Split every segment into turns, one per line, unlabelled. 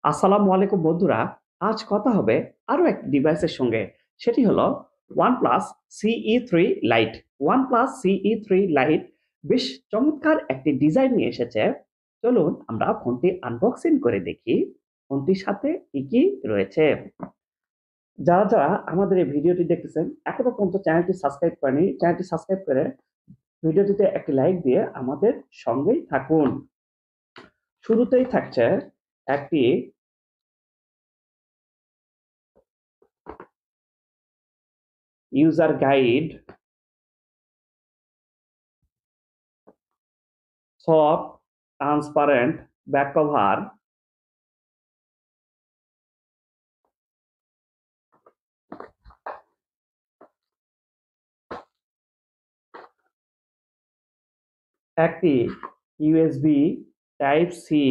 আসসালামু আলাইকুম বন্ধুরা। আজ কথা হবে আরো এক ডিভাইসের সঙ্গে। সেটি হলো OnePlus CE3 Lite। OnePlus CE3 Lite বেশ চমৎকার একটি ডিজাইন নিয়ে এসেছে। চলুন আমরা ফোনটি আনবক্সিং করে দেখি ফোনটির সাথে কি কি রয়েছে। যারা যারা আমাদের এই ভিডিওটি দেখতেছেন এখনো পর্যন্ত চ্যানেলটি সাবস্ক্রাইব করেনি, চ্যানেলটি সাবস্ক্রাইব করে ভিডিওটিতে একটি লাইক দিয়ে আমাদের সঙ্গেই থাকুন। শুরুতেই থাকছে একটি user guide, soft transparent back cover, একটি USB type C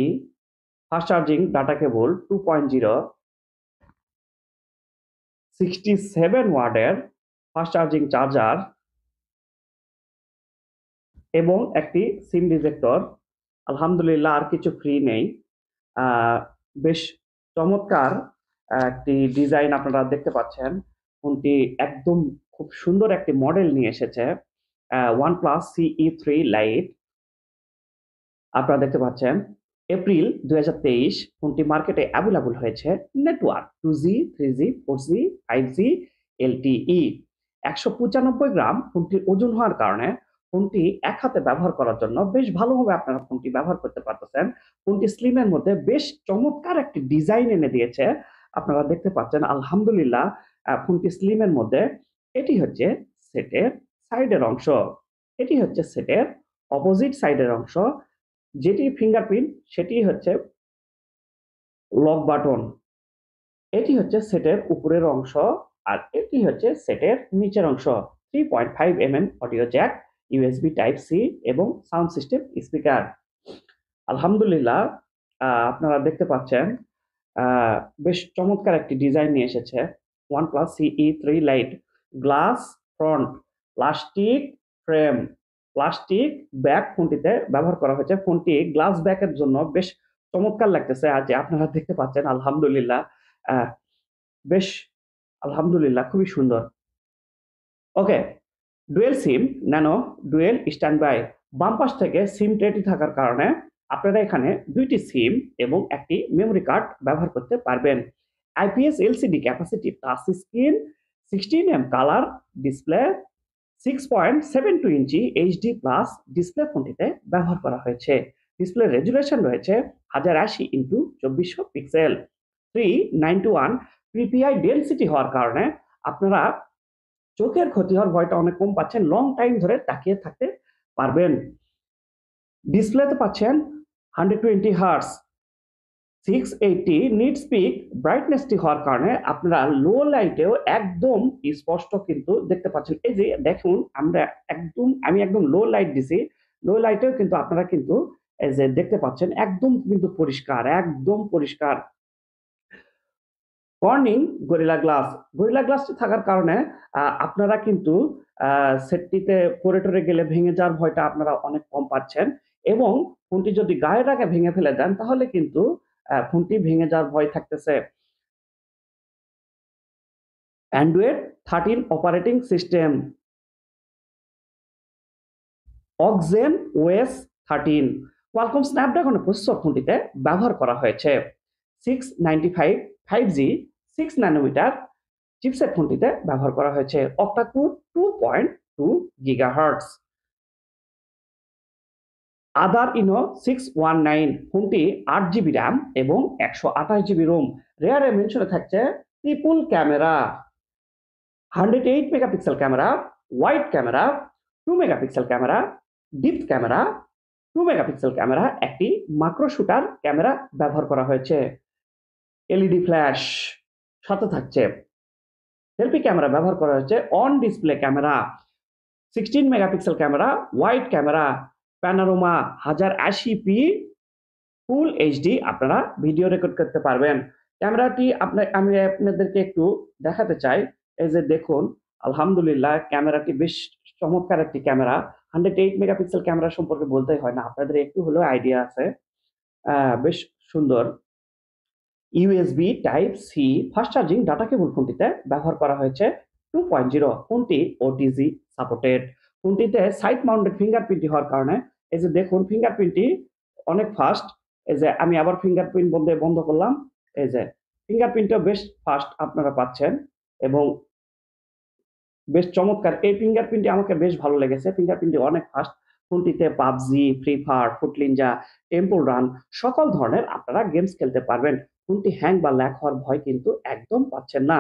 fast charging data cable 2.0, 67 ওয়াটের ফাস্ট চার্জিং চার্জার এবং একটি সিম ডিটেক্টর। আলহামদুলিল্লাহ আর কিছু ফ্রি নেই। আহ, বেশ চমৎকার একটি ডিজাইন আপনারা দেখতে পাচ্ছেন। ফোনটি একদম খুব সুন্দর একটি মডেল নিয়ে এসেছে OnePlus CE3 Lite। আপনারা দেখতে পাচ্ছেন এপ্রিল 2023 ফোনটি মার্কেটে অ্যাভেলেবল হয়েছে। Network 2G 3G 4G 5G LTE। 195 গ্রাম ফোনটির ওজন হওয়ার কারণে ফোনটি এক হাতে ব্যবহার করার জন্য বেশ ভালোভাবে আপনারা ফোনটি ব্যবহার করতে পারতেছেন। ফোনটি স্লিমের মধ্যে বেশ চমৎকার একটি ডিজাইন এনে দিয়েছে। আপনারা দেখতে পাচ্ছেন আলহামদুলিল্লাহ ফোনটি স্লিমের মধ্যে। এটি হচ্ছে সেটের সাইডের অংশ, এটি হচ্ছে সেটের অপোজিট সাইডের অংশ। যেটি ফিঙ্গারপ্রিন্ট সেটি হচ্ছে লক বাটন। এটি হচ্ছে সেটের উপরের অংশ আর এটি হচ্ছে সেটের নিচের অংশ। 3.5 mm audio jack, USB type C এবং সাউন্ড সিস্টেম স্পিকার। আলহামদুলিল্লাহ আপনারা দেখতে পাচ্ছেন বেশ চমৎকার একটি ডিজাইন নিয়ে এসেছে OnePlus CE3 Lite। Glass front, plastic frame, plastic back ফোনটিতে ব্যবহার করা হয়েছে। ফোনটি গ্লাস ব্যাকের জন্য বেশ চমৎকার লাগতেছে। আজ আপনারা দেখতে পাচ্ছেন আলহামদুলিল্লাহ আহ, বেশ আলহামদুলিল্লাহ খুবই সুন্দর। Okay, dual SIM nano, dual stand by. বাম পাশ থেকে সিম ট্রেটি থাকার কারণে আপনারা এখানে দুইটি সিম এবং একটি মেমোরি কার্ড ব্যবহার করতে পারবেন। IPS LCD capacity touch screen, 16 mm colour display, 6.72 inch HD plus display ফোনটিতে ব্যবহার করা হয়েছে। ডিসপ্লে রেজুলেশন রয়েছে 1080x2400 পিক্সেল। 391 পিপিআই ডেনসিটি হওয়ার কারণে আপনারা চোখের ক্ষতি হওয়ার ভয়টা অনেক কম পাচ্ছেন, লং টাইম ধরে তাকিয়ে থাকতে পারবেন। ডিসপ্লেতে পাচ্ছেন 120 হার্টস 680 নিট স্পিক ব্রাইটনেসটি হওয়ার কারণে আপনারা লো লাইটেও একদম স্পষ্ট কিন্তু দেখতে পাচ্ছেন। এই যে দেখুন আমি একদম লো লাইট দিছি, লো লাইটেও কিন্তু আপনারা কিন্তু এই যে দেখতে পাচ্ছেন একদম কিন্তু পরিষ্কার, একদম পরিষ্কার। কর্নিং গরিলা গ্লাস, গরিলা গ্লাসটি থাকার কারণে আপনারা কিন্তু সেটটিতে পরে টরে গেলে ভেঙে যাওয়ার ভয়টা আপনারা অনেক কম পাচ্ছেন। এবং ফোনটি যদি গায়ের আগে ভেঙে ফেলে দেন তাহলে কিন্তু ফোনটি ভেঙে যাওয়ার ভয় থাকতেছে। Android 13 operating system, Oxygen OS 13, Qualcomm Snapdragon processor ফোনটিতে ব্যবহার করা হয়েছে। 695 5G 6 nm চিপসেট ফোনটিতে ব্যবহার করা হয়েছে। Octa-core 2.2 GHz। আদার ইনো 619 ফোনটি 8 GB র্যাম এবং 128 GB রোম। রেয়ার মেনশনে থাকছে triple camera, 108 megapixel camera, wide camera 2 megapixel camera, deep camera 2 megapixel camera, একটি মাইক্রো শুটার ক্যামেরা ব্যবহার করা হয়েছে। এলইডি ফ্ল্যাশ সাথে থাকছে। সেলফি ক্যামেরা ব্যবহার করা হয়েছে। On display camera 16 megapixel camera, wide camera, panorama 1080p full HD আপনারা ভিডিও রেকর্ড করতে পারবেন। ক্যামেরাটি আমি আপনাদেরকে একটু দেখাতে চাই। এই যে দেখুন আলহামদুলিল্লাহ ক্যামেরাটি বেশ চমৎকার একটি ক্যামেরা। 108 মেগাপিক্সেল ক্যামেরা সম্পর্কে বলতেই হয় না, আপনাদের একটু হলেও আইডিয়া আছে। বেশ সুন্দর। USB type C fast charging data cable ফোনটিতে ব্যবহার করা হয়েছে 2.0। ফোনটি ওটিজি সাপোর্টেড। ফোনটিতে সাইড মাউন্টেড ফিঙ্গারপ্রিন্ট হওয়ার কারণে এই যে দেখুন ফিঙ্গারপ্রিন্টটি অনেক ফাস্ট। এই যে আমি আবার ফিঙ্গারপ্রিন্ট বন্ধ করলাম, এই যে ফিঙ্গারপ্রিন্টও বেশ ফাস্ট আপনারা পাচ্ছেন এবং বেশ চমৎকার। এই ফিঙ্গারপ্রিন্টটি আমাকে বেশ ভালো লেগেছে। ফিঙ্গারপ্রিন্টটি অনেক ফাস্ট। ফোনটিতে পাবজি, ফ্রি ফায়ার, ফুটলিনজা, টেম্পল রান সকল ধরনের আপনারা গেমস খেলতে পারবেন। ফোনটি হ্যাং বা ল্যাগ হওয়ার ভয় কিন্তু একদম পাচ্ছেন না।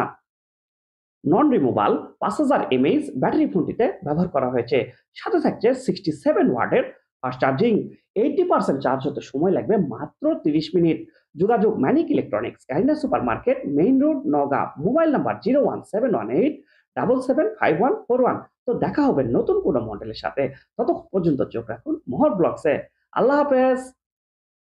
নন রিমুভাল 5000 এমএএইচ ব্যাটারি ফোনটিতে ব্যবহার করা হয়েছে। সাথে থাকছে 67 ওয়াটের ফাস্ট চার্জিং। 80% চার্জ হতে সময় লাগবে মাত্র 30 মিনিট। যোগাযোগ মানিক ইলেকট্রনিক্স, কাহিনা super market, main road, Naogaon. Mobile number 01718 775141। তো দেখা হবে নতুন কোনো মডেলের সাথে। ততক্ষণ পর্যন্ত চোখ রাখুন মহর ব্লগসে। আল্লাহ হাফেজ।